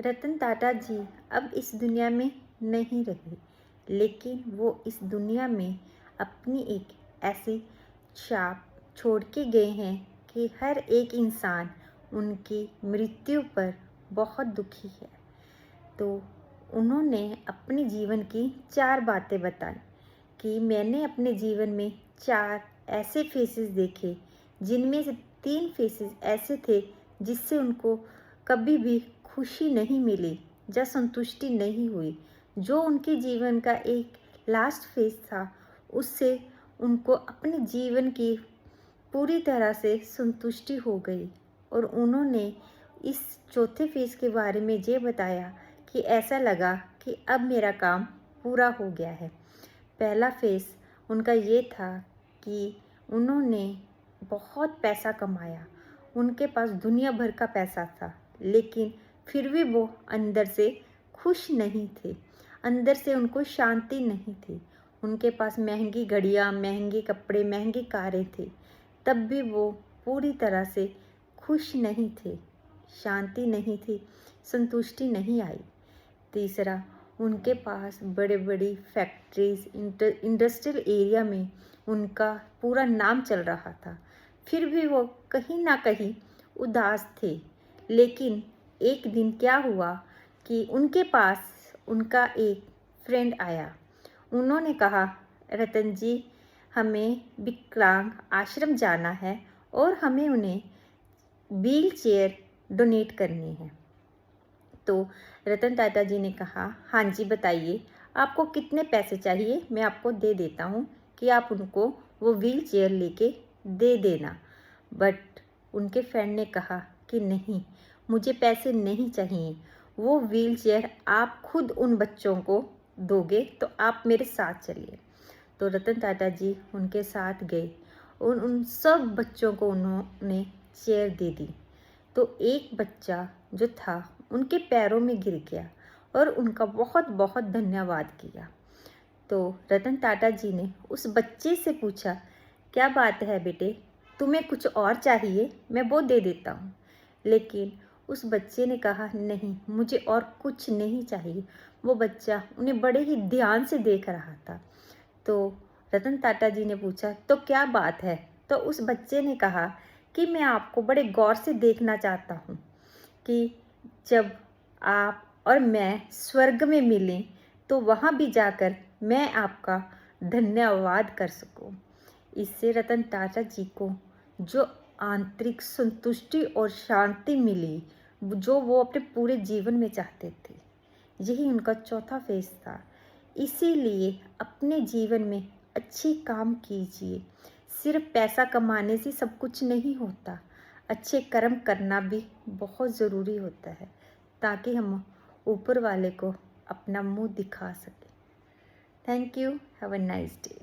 रतन टाटा जी अब इस दुनिया में नहीं रहे, लेकिन वो इस दुनिया में अपनी एक ऐसी छाप छोड़ के गए हैं कि हर एक इंसान उनकी मृत्यु पर बहुत दुखी है। तो उन्होंने अपने जीवन की 4 बातें बताई कि मैंने अपने जीवन में 4 ऐसे फेसेस देखे, जिनमें से 3 फेसेस ऐसे थे जिससे उनको कभी भी खुशी नहीं मिली या संतुष्टि नहीं हुई। जो उनके जीवन का एक लास्ट फेज था, उससे उनको अपने जीवन की पूरी तरह से संतुष्टि हो गई और उन्होंने इस चौथे फेज के बारे में ये बताया कि ऐसा लगा कि अब मेरा काम पूरा हो गया है। पहला फेज उनका ये था कि उन्होंने बहुत पैसा कमाया, उनके पास दुनिया भर का पैसा था, लेकिन फिर भी वो अंदर से खुश नहीं थे, अंदर से उनको शांति नहीं थी। उनके पास महंगी घड़ियाँ, महंगे कपड़े, महंगी कारें थे, तब भी वो पूरी तरह से खुश नहीं थे, शांति नहीं थी, संतुष्टि नहीं आई। तीसरा, उनके पास बड़े बड़ी फैक्ट्रीज, इंडस्ट्रियल एरिया में उनका पूरा नाम चल रहा था, फिर भी वो कहीं ना कहीं उदास थे। लेकिन एक दिन क्या हुआ कि उनके पास उनका एक फ्रेंड आया। उन्होंने कहा, रतन जी, हमें विकलांग आश्रम जाना है और हमें उन्हें व्हील चेयर डोनेट करनी है। तो रतन टाटा जी ने कहा, हाँ जी बताइए, आपको कितने पैसे चाहिए, मैं आपको दे देता हूँ कि आप उनको वो व्हील चेयर लेके दे देना। बट उनके फ्रेंड ने कहा कि नहीं, मुझे पैसे नहीं चाहिए, वो व्हील चेयर आप खुद उन बच्चों को दोगे तो आप मेरे साथ चलिए। तो रतन टाटा जी उनके साथ गए और उन सब बच्चों को उन्होंने चेयर दे दी। तो एक बच्चा जो था उनके पैरों में गिर गया और उनका बहुत बहुत धन्यवाद किया। तो रतन टाटा जी ने उस बच्चे से पूछा, क्या बात है बेटे, तुम्हें कुछ और चाहिए, मैं वो दे देता हूँ। लेकिन उस बच्चे ने कहा, नहीं, मुझे और कुछ नहीं चाहिए। वो बच्चा उन्हें बड़े ही ध्यान से देख रहा था। तो रतन टाटा जी ने पूछा, तो क्या बात है? तो उस बच्चे ने कहा कि मैं आपको बड़े गौर से देखना चाहता हूँ कि जब आप और मैं स्वर्ग में मिलें तो वहाँ भी जाकर मैं आपका धन्यवाद कर सकूं। इससे रतन टाटा जी को जो आंतरिक संतुष्टि और शांति मिली, जो वो अपने पूरे जीवन में चाहते थे, यही उनका चौथा फेज था। इसीलिए अपने जीवन में अच्छी काम कीजिए। सिर्फ पैसा कमाने से सब कुछ नहीं होता, अच्छे कर्म करना भी बहुत ज़रूरी होता है, ताकि हम ऊपर वाले को अपना मुंह दिखा सकें। Thank you. Have a nice day.